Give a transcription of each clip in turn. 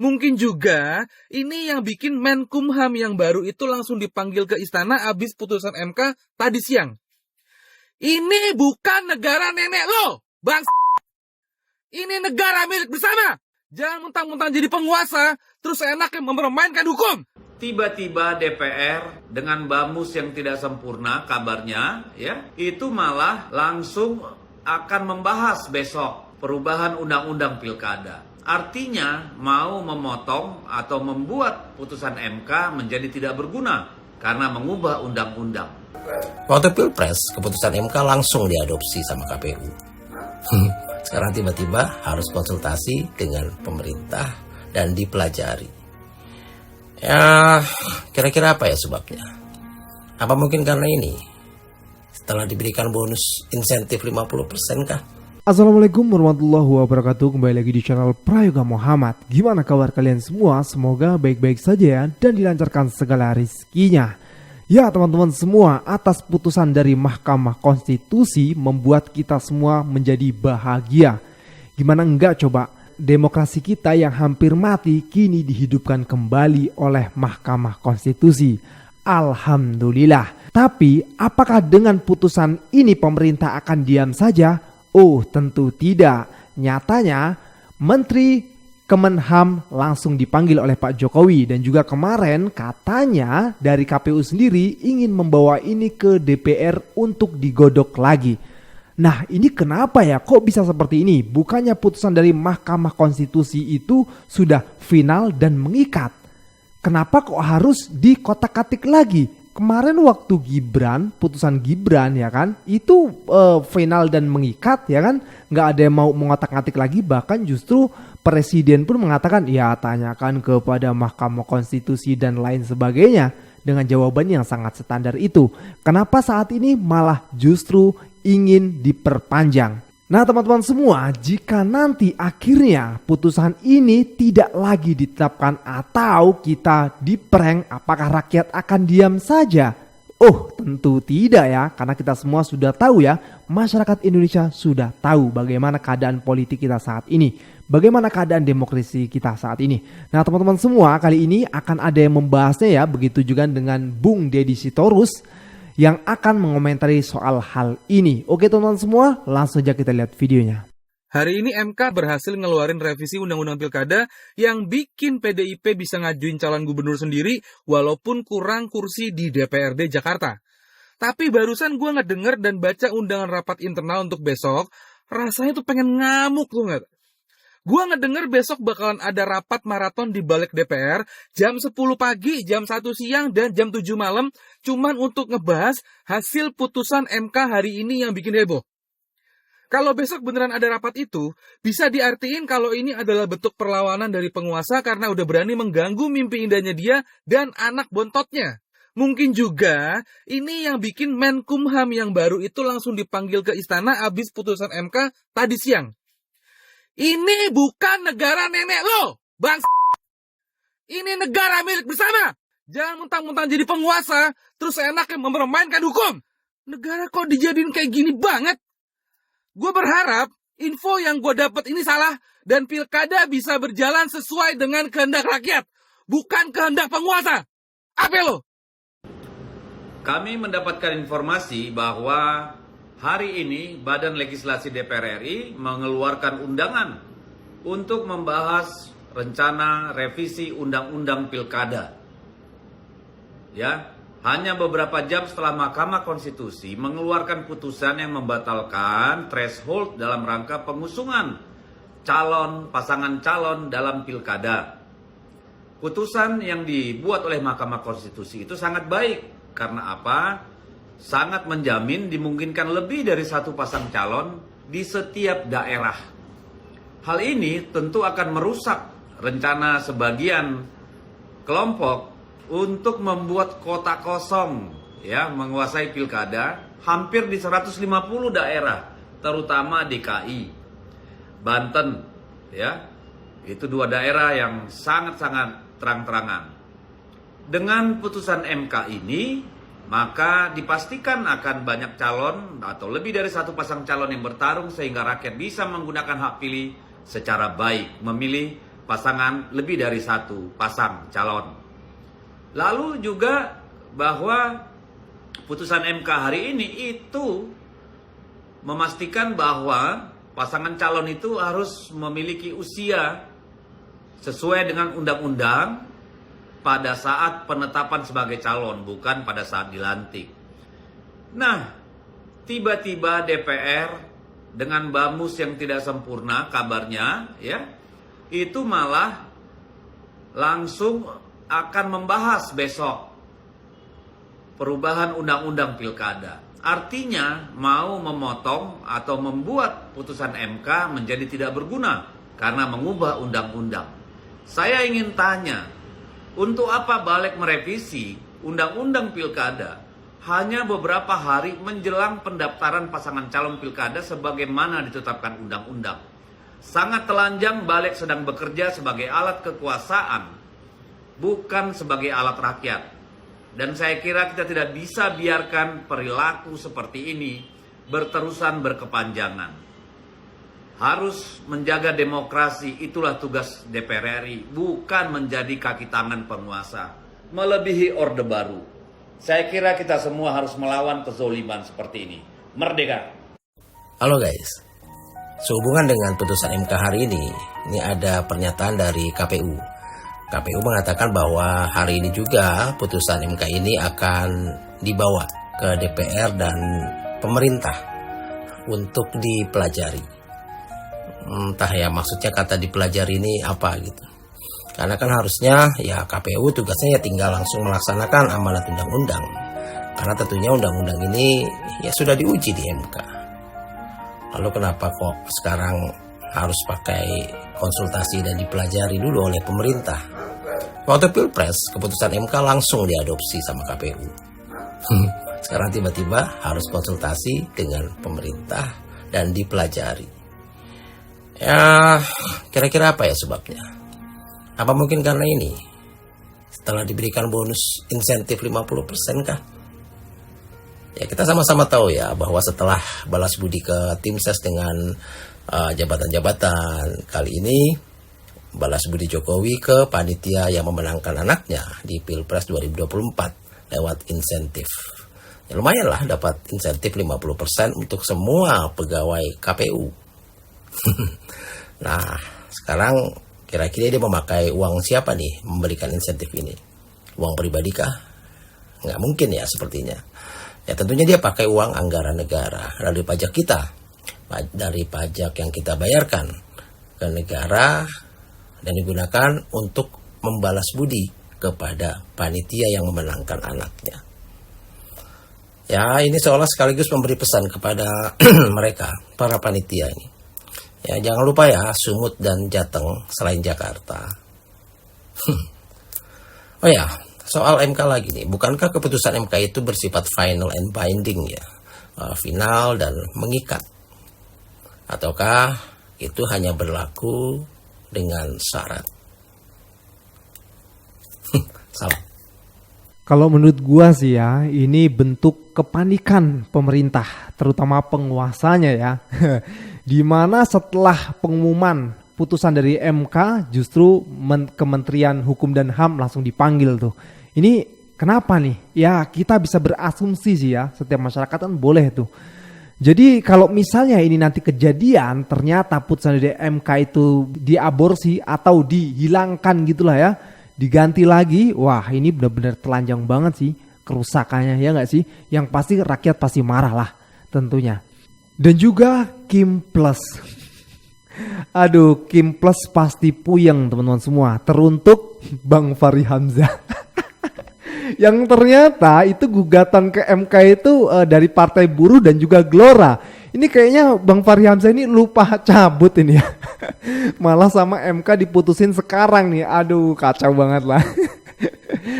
Mungkin juga ini yang bikin Menkumham yang baru itu langsung dipanggil ke istana abis putusan MK tadi siang. Ini bukan negara nenek lo, bang. Ini negara milik bersama. Jangan mentang-mentang jadi penguasa, terus enaknya mempermainkan hukum. Tiba-tiba DPR dengan bamus yang tidak sempurna kabarnya, ya, itu malah langsung akan membahas besok perubahan undang-undang pilkada. Artinya mau memotong atau membuat putusan MK menjadi tidak berguna karena mengubah undang-undang. Waktu Pilpres, keputusan MK langsung diadopsi sama KPU. Sekarang tiba-tiba harus konsultasi dengan pemerintah dan dipelajari. Ya, kira-kira apa ya sebabnya? Apa mungkin karena ini? Setelah diberikan bonus insentif 50% kah? Assalamualaikum warahmatullahi wabarakatuh. Kembali lagi di channel Prayoga Muhammad. Gimana kabar kalian semua? Semoga baik-baik saja ya, dan dilancarkan segala rizkinya. Ya teman-teman semua, atas putusan dari Mahkamah Konstitusi membuat kita semua menjadi bahagia. Gimana enggak coba? Demokrasi kita yang hampir mati kini dihidupkan kembali oleh Mahkamah Konstitusi. Alhamdulillah. Tapi apakah dengan putusan ini pemerintah akan diam saja? Oh tentu tidak. Nyatanya Menteri Kemenham langsung dipanggil oleh Pak Jokowi. Dan juga kemarin katanya dari KPU sendiri ingin membawa ini ke DPR untuk digodok lagi. Nah ini kenapa ya kok bisa seperti ini? Bukannya putusan dari Mahkamah Konstitusi itu sudah final dan mengikat. Kenapa kok harus dikotak-katik lagi? Kemarin waktu Gibran, putusan Gibran ya kan, itu final dan mengikat ya kan, nggak ada yang mau mengotak-ngatik lagi, bahkan justru Presiden pun mengatakan ya tanyakan kepada Mahkamah Konstitusi dan lain sebagainya dengan jawaban yang sangat standar itu. Kenapa saat ini malah justru ingin diperpanjang? Nah teman-teman semua, jika nanti akhirnya putusan ini tidak lagi ditetapkan atau kita diprank, apakah rakyat akan diam saja? Oh tentu tidak ya, karena kita semua sudah tahu ya, masyarakat Indonesia sudah tahu bagaimana keadaan politik kita saat ini, bagaimana keadaan demokrasi kita saat ini. Nah teman-teman semua, kali ini akan ada yang membahasnya ya, begitu juga dengan Bung Deddy Sitorus yang akan mengomentari soal hal ini. Oke teman-teman semua, langsung aja kita lihat videonya. Hari ini MK berhasil ngeluarin revisi Undang-Undang Pilkada yang bikin PDIP bisa ngajuin calon gubernur sendiri walaupun kurang kursi di DPRD Jakarta. Tapi barusan gue ngedenger dan baca undangan rapat internal untuk besok, rasanya tuh pengen ngamuk tuh nggak? Gue ngedenger besok bakalan ada rapat maraton di balik DPR jam 10 pagi, jam 1 siang, dan jam 7 malam cuman untuk ngebahas hasil putusan MK hari ini yang bikin heboh. Kalau besok beneran ada rapat itu, bisa diartiin kalau ini adalah bentuk perlawanan dari penguasa karena udah berani mengganggu mimpi indahnya dia dan anak bontotnya. Mungkin juga ini yang bikin Menkumham yang baru itu langsung dipanggil ke istana abis putusan MK tadi siang. Ini bukan negara nenek lo, bang. Ini negara milik bersama. Jangan mentang-mentang jadi penguasa, terus enaknya mempermainkan hukum. Negara kok dijadiin kayak gini banget? Gue berharap info yang gue dapat ini salah dan pilkada bisa berjalan sesuai dengan kehendak rakyat, bukan kehendak penguasa. Apa lo? Kami mendapatkan informasi bahwa hari ini Badan Legislasi DPR RI mengeluarkan undangan untuk membahas rencana revisi Undang-Undang Pilkada. Ya, hanya beberapa jam setelah Mahkamah Konstitusi mengeluarkan putusan yang membatalkan threshold dalam rangka pengusungan pasangan calon dalam Pilkada. Putusan yang dibuat oleh Mahkamah Konstitusi itu sangat baik. Karena apa? Sangat menjamin dimungkinkan lebih dari satu pasang calon di setiap daerah. Hal ini tentu akan merusak rencana sebagian kelompok untuk membuat kota kosong ya, menguasai pilkada hampir di 150 daerah, terutama DKI, Banten ya. Itu dua daerah yang sangat-sangat terang-terangan. Dengan putusan MK ini maka dipastikan akan banyak calon atau lebih dari satu pasang calon yang bertarung sehingga rakyat bisa menggunakan hak pilih secara baik, memilih pasangan, lebih dari satu pasang calon. Lalu juga bahwa putusan MK hari ini itu memastikan bahwa pasangan calon itu harus memiliki usia sesuai dengan undang-undang pada saat penetapan sebagai calon, bukan pada saat dilantik. Nah, tiba-tiba DPR dengan bamus yang tidak sempurna kabarnya, ya, itu malah langsung akan membahas besok perubahan undang-undang pilkada. Artinya mau memotong atau membuat putusan MK menjadi tidak berguna karena mengubah undang-undang. Saya ingin tanya, untuk apa balik merevisi undang-undang pilkada hanya beberapa hari menjelang pendaftaran pasangan calon pilkada sebagaimana ditetapkan undang-undang? Sangat telanjang balik sedang bekerja sebagai alat kekuasaan, bukan sebagai alat rakyat. Dan saya kira kita tidak bisa biarkan perilaku seperti ini berterusan berkepanjangan. Harus menjaga demokrasi, itulah tugas DPR RI, bukan menjadi kaki tangan penguasa, melebihi Orde Baru. Saya kira kita semua harus melawan kezoliman seperti ini. Merdeka! Halo guys, sehubungan dengan putusan MK hari ini ada pernyataan dari KPU. KPU mengatakan bahwa hari ini juga putusan MK ini akan dibawa ke DPR dan pemerintah untuk dipelajari. Entah ya maksudnya kata dipelajari ini apa gitu. Karena kan harusnya ya KPU tugasnya ya tinggal langsung melaksanakan amanat undang-undang. Karena tentunya undang-undang ini ya sudah diuji di MK. Lalu kenapa kok sekarang harus pakai konsultasi dan dipelajari dulu oleh pemerintah? Waktu Pilpres keputusan MK langsung diadopsi sama KPU. Sekarang tiba-tiba harus konsultasi dengan pemerintah dan dipelajari. Ya, kira-kira apa ya sebabnya? Apa mungkin karena ini? Setelah diberikan bonus insentif 50% kah? Ya, kita sama-sama tahu ya bahwa setelah balas budi ke tim ses dengan jabatan-jabatan, kali ini balas budi Jokowi ke panitia yang memenangkan anaknya di Pilpres 2024 lewat insentif. Ya, lumayan lah dapat insentif 50% untuk semua pegawai KPU. Nah, sekarang kira-kira dia memakai uang siapa nih memberikan insentif ini? Uang pribadi kah? Nggak mungkin ya sepertinya. Ya tentunya dia pakai uang anggaran negara, dari pajak kita, dari pajak yang kita bayarkan ke negara dan digunakan untuk membalas budi kepada panitia yang memenangkan anaknya. Ya ini seolah sekaligus memberi pesan kepada mereka, para panitia ini. Ya jangan lupa ya, Sumut dan Jateng selain Jakarta. Oh ya, soal MK lagi nih. Bukankah keputusan MK itu bersifat final and binding ya? Final dan mengikat. Ataukah itu hanya berlaku dengan syarat? Salah. Kalau menurut gua sih ya, ini bentuk kepanikan pemerintah, terutama penguasanya ya. Dimana setelah pengumuman putusan dari MK, justru Kementerian Hukum dan HAM langsung dipanggil tuh. Ini kenapa nih? Ya kita bisa berasumsi sih ya, setiap masyarakat kan boleh tuh. Jadi kalau misalnya ini nanti kejadian, ternyata putusan dari MK itu diaborsi atau dihilangkan gitulah ya, diganti lagi, wah ini benar-benar telanjang banget sih kerusakannya ya nggak sih? Yang pasti rakyat pasti marah lah tentunya. Dan juga Kim Plus. Aduh, Kim Plus pasti puyeng teman-teman semua. Teruntuk Bang Fahri Hamzah. Yang ternyata itu gugatan ke MK itu dari Partai Buruh dan juga Gelora. Ini kayaknya Bang Fahri Hamzah ini lupa cabut ini ya. Malah sama MK diputusin sekarang nih. Aduh, kacau banget lah.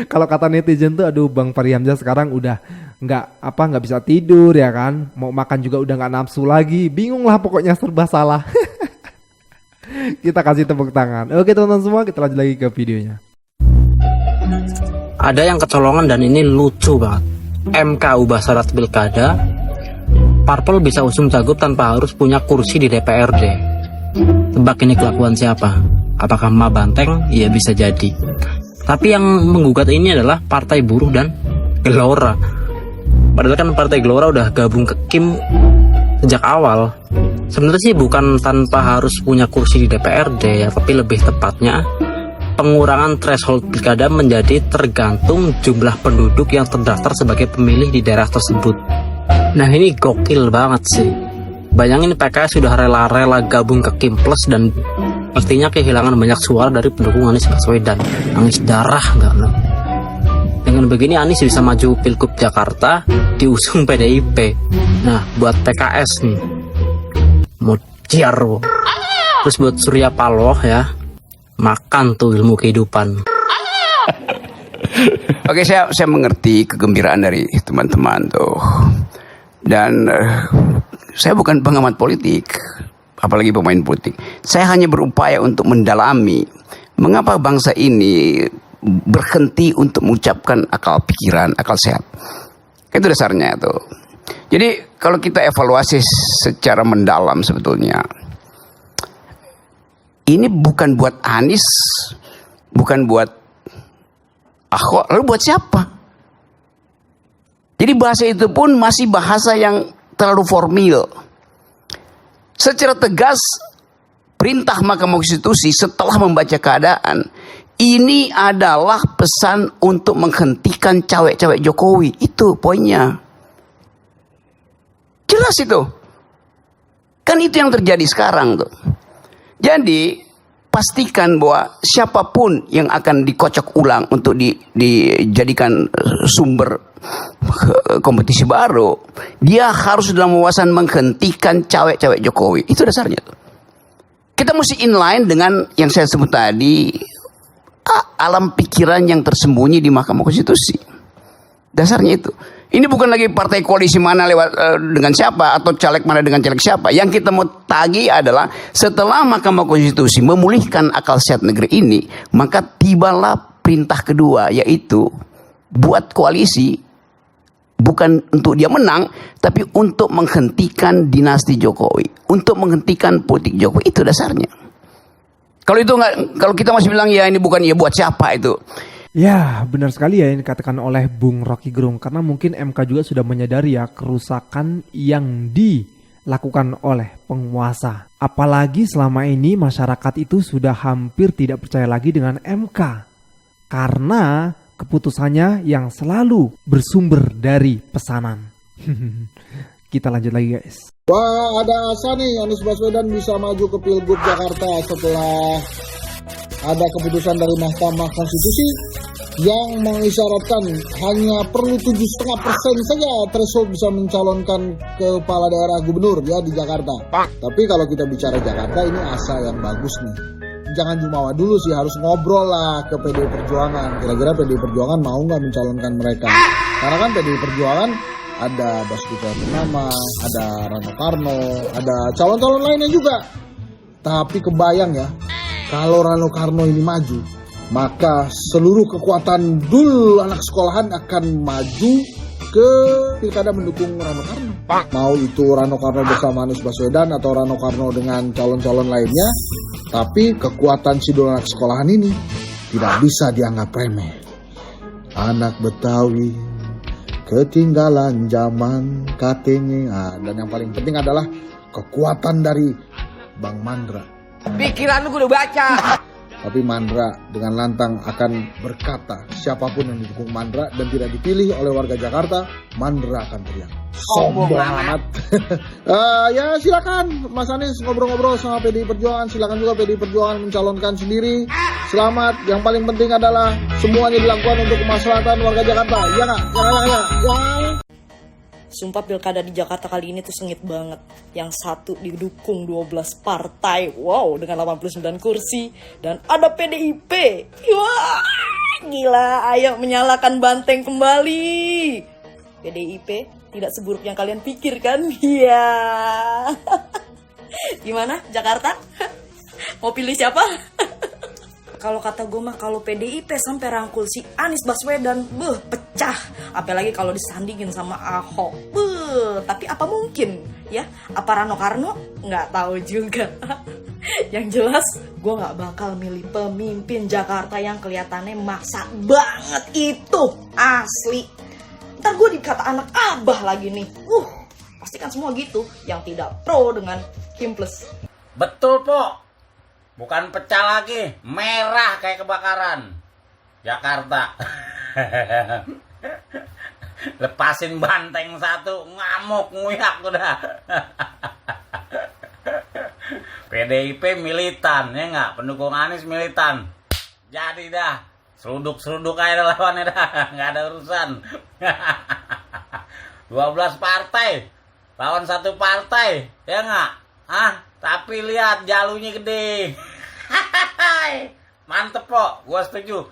Kalau kata netizen tuh, aduh Bang Fahri Hamzah sekarang udah nggak bisa tidur ya kan, mau makan juga udah nggak nafsu lagi, bingung lah pokoknya serba salah. Kita kasih tepuk tangan. Oke teman-teman semua, kita lanjut lagi ke videonya. Ada yang kecolongan dan ini lucu banget. MK ubah syarat pilkada, parpol bisa usung cagup tanpa harus punya kursi di DPRD. Tebak ini kelakuan siapa? Apakah Ma Banteng? Ya bisa jadi. Tapi yang menggugat ini adalah Partai Buruh dan Gelora. Padahal kan Partai Gelora udah gabung ke Kim sejak awal. Sebenarnya sih bukan tanpa harus punya kursi di DPRD ya, tapi lebih tepatnya pengurangan threshold pilkada menjadi tergantung jumlah penduduk yang terdaftar sebagai pemilih di daerah tersebut. Nah ini gokil banget sih. Bayangin PKS sudah rela-rela gabung ke Kim Plus dan pastinya kehilangan banyak suara dari pendukung Anies Baswedan. Nangis darah nggak lo? Dengan begini Anies bisa maju Pilgub Jakarta diusung PDIP. Nah buat PKS nih mau ciaro. Terus buat Surya Paloh ya, makan tuh ilmu kehidupan. Oke, saya mengerti kegembiraan dari teman-teman tuh. Dan saya bukan pengamat politik, apalagi pemain politik. Saya hanya berupaya untuk mendalami mengapa bangsa ini berhenti untuk mengucapkan akal pikiran, akal sehat. Itu dasarnya tuh. Jadi kalau kita evaluasi secara mendalam sebetulnya, ini bukan buat Anies, bukan buat Ahok, lalu buat siapa? Jadi bahasa itu pun masih bahasa yang terlalu formal. Secara tegas, perintah Mahkamah Konstitusi setelah membaca keadaan, ini adalah pesan untuk menghentikan cewek-cewek Jokowi. Itu poinnya. Jelas itu. Kan itu yang terjadi sekarang tuh. Jadi pastikan bahwa siapapun yang akan dikocok ulang untuk dijadikan sumber kompetisi baru, dia harus dalam wawasan menghentikan cewek-cewek Jokowi. Itu dasarnya tuh. Kita mesti inline dengan yang saya sebut tadi, alam pikiran yang tersembunyi di Mahkamah Konstitusi. Dasarnya itu. Ini bukan lagi partai koalisi mana lewat dengan siapa atau caleg mana dengan caleg siapa. Yang kita mau tagih adalah setelah Mahkamah Konstitusi memulihkan akal sehat negeri ini, maka tibalah perintah kedua, yaitu buat koalisi bukan untuk dia menang, tapi untuk menghentikan dinasti Jokowi, untuk menghentikan politik Jokowi. Itu dasarnya. Kalau itu nggak, kalau kita masih bilang ya ini bukan, ya buat siapa itu? Ya, benar sekali ya yang dikatakan oleh Bung Rocky Gerung. Karena mungkin MK juga sudah menyadari ya kerusakan yang dilakukan oleh penguasa. Apalagi selama ini masyarakat itu sudah hampir tidak percaya lagi dengan MK. Karena keputusannya yang selalu bersumber dari pesanan. Kita lanjut lagi guys. Wah, ada asa nih Anies Baswedan bisa maju ke Pilgub Jakarta setelah ada keputusan dari Mahkamah Konstitusi yang mengisyaratkan hanya perlu 7,5% saja threshold bisa mencalonkan kepala daerah gubernur ya di Jakarta. Tapi kalau kita bicara Jakarta, ini asa yang bagus nih. Jangan jumawa dulu sih, harus ngobrol lah ke PDI Perjuangan. Kira-kira PDI Perjuangan mau nggak mencalonkan mereka? Karena kan PDI Perjuangan ada Basuki Cahayapurnama, ada Rano Karno, ada calon-calon lainnya juga. Tapi kebayang ya, kalau Rano Karno ini maju, maka seluruh kekuatan dul anak sekolahan akan maju ke pilkada mendukung Rano Karno. Mau itu Rano Karno bersama Anies Baswedan atau Rano Karno dengan calon-calon lainnya, tapi kekuatan si dul anak sekolahan ini tidak bisa dianggap remeh. Anak Betawi ketinggalan zaman katanya. Dan yang paling penting adalah kekuatan dari Bang Mandra. Pikiran lu gue udah baca. Tapi Mandra dengan lantang akan berkata, siapapun yang didukung Mandra dan tidak dipilih oleh warga Jakarta, Mandra akan teriak. Sombong amat. Ya silakan Mas Anies ngobrol-ngobrol sama PDI Perjuangan. Silakan juga PDI Perjuangan mencalonkan sendiri. Selamat. Yang paling penting adalah semuanya dilakukan untuk kemaslahatan warga Jakarta. Ya nggak? Ya. Sumpah pilkada di Jakarta kali ini tuh sengit banget. Yang satu didukung 12 partai. Wow, dengan 89 kursi. Dan ada PDIP. Wah, gila. Ayo menyalakan banteng kembali. PDIP tidak seburuk yang kalian pikir kan? Iya. Gimana Jakarta? Mau pilih siapa? Kalau kata gue mah kalau PDIP sampai rangkul si Anies Baswedan, pecah. Apalagi kalau disandingin sama Ahok, tapi apa mungkin ya? Apa Rano Karno? Nggak tahu juga. Yang jelas gue gak bakal milih pemimpin Jakarta yang kelihatannya maksa banget itu. Asli. Ntar gue dikata anak abah lagi nih. Pastikan semua gitu yang tidak pro dengan Kim Plus. Betul, Po. Bukan pecah lagi, merah kayak kebakaran. Jakarta. Lepasin banteng satu, ngamuk nguyak udah. PDIP militan, ya nggak? Pendukung Anies militan. Jadi dah, seruduk-seruduk aja lawannya dah, nggak ada urusan. 12 partai, lawan satu partai, ya nggak? Tapi lihat jalunya gede. Mantep, Po, gua setuju.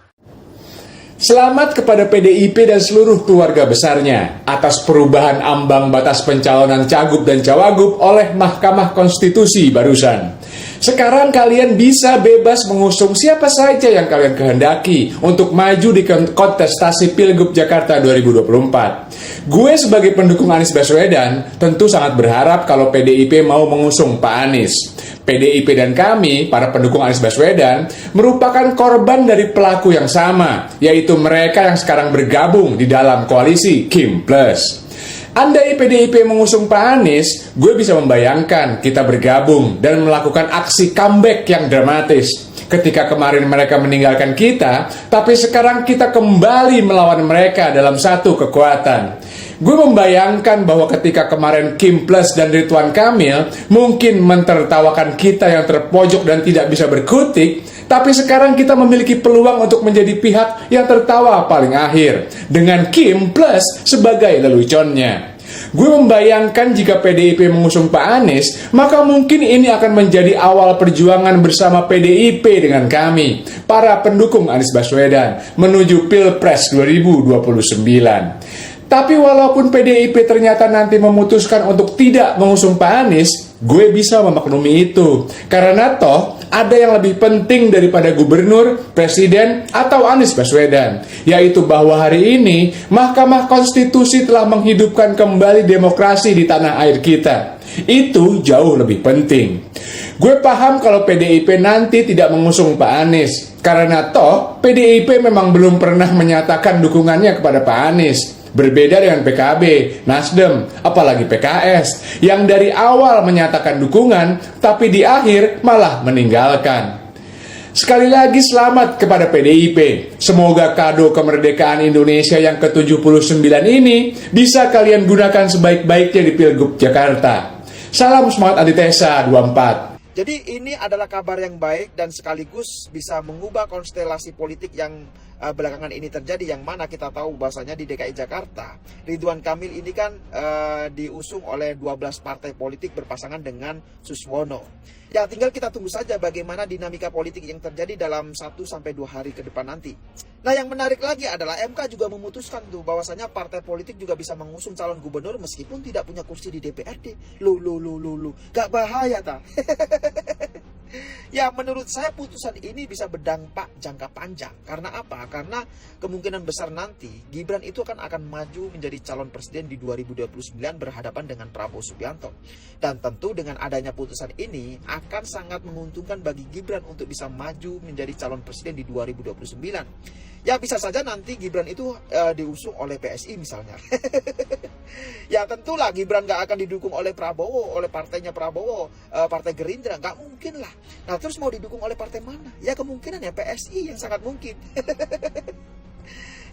Selamat kepada PDIP dan seluruh keluarga besarnya atas perubahan ambang batas pencalonan cagup dan cawagup oleh Mahkamah Konstitusi barusan. Sekarang kalian bisa bebas mengusung siapa saja yang kalian kehendaki untuk maju di kontestasi Pilgub Jakarta 2024. Gue sebagai pendukung Anies Baswedan tentu sangat berharap kalau PDIP mau mengusung Pak Anies. PDIP dan kami, para pendukung Anies Baswedan, merupakan korban dari pelaku yang sama, yaitu mereka yang sekarang bergabung di dalam koalisi Kim Plus. Andai PDIP mengusung Pak Anies, gue bisa membayangkan kita bergabung dan melakukan aksi comeback yang dramatis. Ketika kemarin mereka meninggalkan kita, tapi sekarang kita kembali melawan mereka dalam satu kekuatan. Gue membayangkan bahwa ketika kemarin Kim Plus dan Ridwan Kamil mungkin mentertawakan kita yang terpojok dan tidak bisa berkutik, tapi sekarang kita memiliki peluang untuk menjadi pihak yang tertawa paling akhir, dengan Kim Plus sebagai leluconnya. Gue membayangkan jika PDIP mengusung Pak Anies, maka mungkin ini akan menjadi awal perjuangan bersama PDIP dengan kami, para pendukung Anies Baswedan, menuju Pilpres 2029. Tapi walaupun PDIP ternyata nanti memutuskan untuk tidak mengusung Pak Anies, gue bisa memaklumi itu. Karena toh ada yang lebih penting daripada gubernur, presiden, atau Anies Baswedan, yaitu bahwa hari ini Mahkamah Konstitusi telah menghidupkan kembali demokrasi di tanah air kita. Itu jauh lebih penting. Gue paham kalau PDIP nanti tidak mengusung Pak Anies, karena toh PDIP memang belum pernah menyatakan dukungannya kepada Pak Anies. Berbeda dengan PKB, Nasdem, apalagi PKS, yang dari awal menyatakan dukungan, tapi di akhir malah meninggalkan. Sekali lagi selamat kepada PDIP. Semoga kado kemerdekaan Indonesia yang ke-79 ini bisa kalian gunakan sebaik-baiknya di Pilgub Jakarta. Salam semangat antitesa 24. Jadi ini adalah kabar yang baik dan sekaligus bisa mengubah konstelasi politik yang belakangan ini terjadi, yang mana kita tahu bahwasanya di DKI Jakarta Ridwan Kamil ini kan diusung oleh 12 partai politik berpasangan dengan Suswono. Ya tinggal kita tunggu saja bagaimana dinamika politik yang terjadi dalam 1-2 hari ke depan nanti. Nah yang menarik lagi adalah MK juga memutuskan tuh bahwasanya partai politik juga bisa mengusung calon gubernur meskipun tidak punya kursi di DPRD. Gak bahaya tak? Ya menurut saya putusan ini bisa berdampak jangka panjang. Karena apa? Karena kemungkinan besar nanti Gibran itu akan maju menjadi calon presiden di 2029 berhadapan dengan Prabowo Subianto. Dan tentu dengan adanya putusan ini akan sangat menguntungkan bagi Gibran untuk bisa maju menjadi calon presiden di 2029. Ya bisa saja nanti Gibran itu diusung oleh PSI misalnya. Ya tentulah Gibran gak akan didukung oleh Prabowo, oleh partainya Prabowo, partai Gerindra, gak mungkin lah. Nah terus mau didukung oleh partai mana? Ya kemungkinan ya PSI yang sangat mungkin.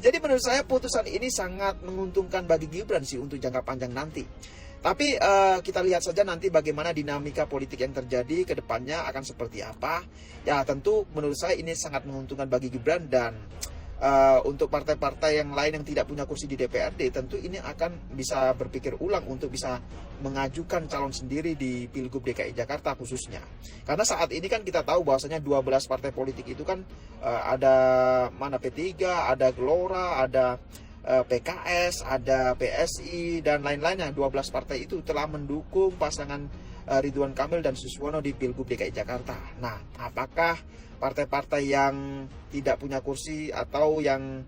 Jadi menurut saya putusan ini sangat menguntungkan bagi Gibran sih untuk jangka panjang nanti. Tapi kita lihat saja nanti bagaimana dinamika politik yang terjadi ke depannya akan seperti apa. Ya tentu menurut saya ini sangat menguntungkan bagi Gibran dan untuk partai-partai yang lain yang tidak punya kursi di DPRD tentu ini akan bisa berpikir ulang untuk bisa mengajukan calon sendiri di Pilgub DKI Jakarta khususnya. Karena saat ini kan kita tahu bahwasanya 12 partai politik itu kan ada mana P3, ada Gelora, ada PKS, ada PSI dan lain-lainnya. 12 partai itu telah mendukung pasangan Ridwan Kamil dan Suswono di Pilgub DKI Jakarta. Nah, apakah partai-partai yang tidak punya kursi atau yang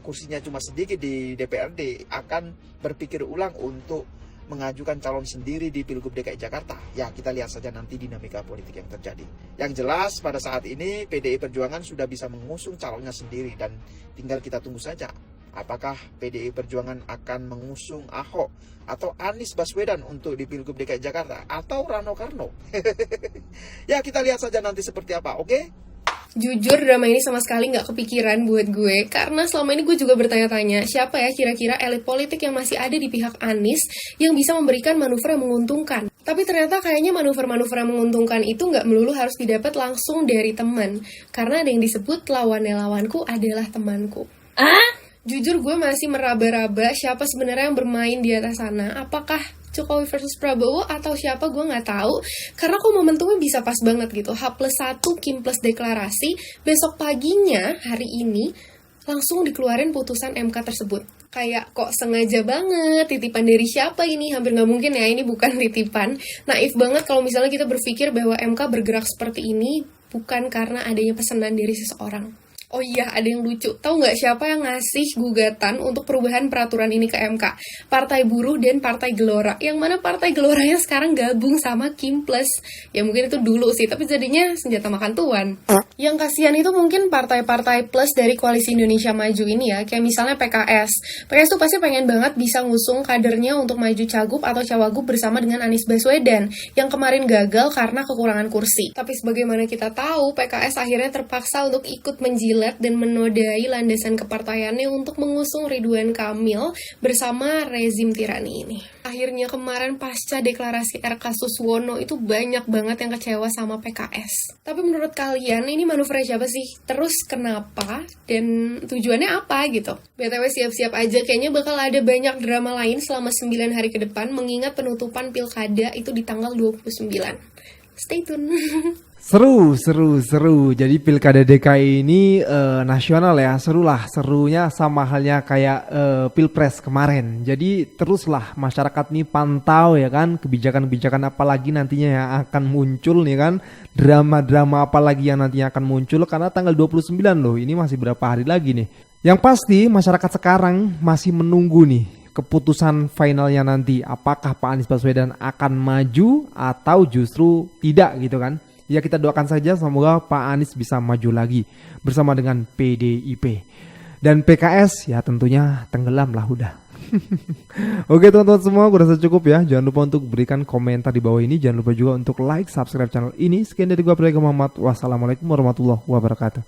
kursinya cuma sedikit di DPRD akan berpikir ulang untuk mengajukan calon sendiri di Pilgub DKI Jakarta? Ya, kita lihat saja nanti dinamika politik yang terjadi. Yang jelas pada saat ini PDI Perjuangan sudah bisa mengusung calonnya sendiri dan tinggal kita tunggu saja. Apakah PDI Perjuangan akan mengusung Ahok atau Anies Baswedan untuk di Pilgub DKI Jakarta atau Rano Karno? Ya, kita lihat saja nanti seperti apa, oke? Jujur drama ini sama sekali nggak kepikiran buat gue, karena selama ini gue juga bertanya-tanya siapa ya kira-kira elit politik yang masih ada di pihak Anies yang bisa memberikan manuver yang menguntungkan. Tapi ternyata kayaknya manuver-manuver yang menguntungkan itu nggak melulu harus didapat langsung dari teman, karena ada yang disebut lawannya lawanku adalah temanku. Jujur gue masih meraba-raba siapa sebenarnya yang bermain di atas sana. Apakah Jokowi versus Prabowo atau siapa, gue nggak tahu. Karena kok momentumnya bisa pas banget gitu. H+1 Kim plus deklarasi, besok paginya hari ini langsung dikeluarin putusan MK tersebut. Kayak kok sengaja banget, titipan dari siapa ini? Hampir nggak mungkin ya ini bukan titipan. Naif banget kalau misalnya kita berpikir bahwa MK bergerak seperti ini bukan karena adanya pesanan dari seseorang. Oh iya, ada yang lucu. Tahu nggak siapa yang ngasih gugatan untuk perubahan peraturan ini ke MK? Partai Buruh dan Partai Gelora. Yang mana Partai Geloranya sekarang gabung sama Kim Plus. Ya mungkin itu dulu sih, tapi jadinya senjata makan tuan. Yang kasihan itu mungkin partai-partai plus dari Koalisi Indonesia Maju ini ya. Kayak misalnya PKS. PKS tuh pasti pengen banget bisa ngusung kadernya untuk maju cagup atau cawagup bersama dengan Anies Baswedan. Yang kemarin gagal karena kekurangan kursi. Tapi sebagaimana kita tahu, PKS akhirnya terpaksa untuk ikut menjilat dan menodai landasan kepartaiannya untuk mengusung Ridwan Kamil bersama rezim tirani ini. Akhirnya kemarin pasca deklarasi RK Suswono itu banyak banget yang kecewa sama PKS. Tapi menurut kalian ini manuvernya siapa sih? Terus kenapa? Dan tujuannya apa gitu? BTW siap-siap aja, kayaknya bakal ada banyak drama lain selama 9 hari ke depan mengingat penutupan pilkada itu di tanggal 29. Stay tune. Seru. Jadi pilkada DKI ini nasional ya, serunya sama halnya kayak pilpres kemarin. Jadi teruslah masyarakat nih pantau ya kan, kebijakan-kebijakan apa lagi nantinya yang akan muncul nih kan, drama-drama apa lagi yang nantinya akan muncul karena tanggal 29 loh, ini masih berapa hari lagi nih. Yang pasti masyarakat sekarang masih menunggu nih keputusan finalnya nanti, apakah Pak Anies Baswedan akan maju atau justru tidak gitu kan. Ya kita doakan saja semoga Pak Anies bisa maju lagi bersama dengan PDIP. Dan PKS ya tentunya tenggelam lah udah. Oke teman-teman semua, gue rasa cukup ya. Jangan lupa untuk berikan komentar di bawah ini. Jangan lupa juga untuk like, subscribe channel ini. Sekian dari gue Prayoga Muhammad. Wassalamualaikum warahmatullahi wabarakatuh.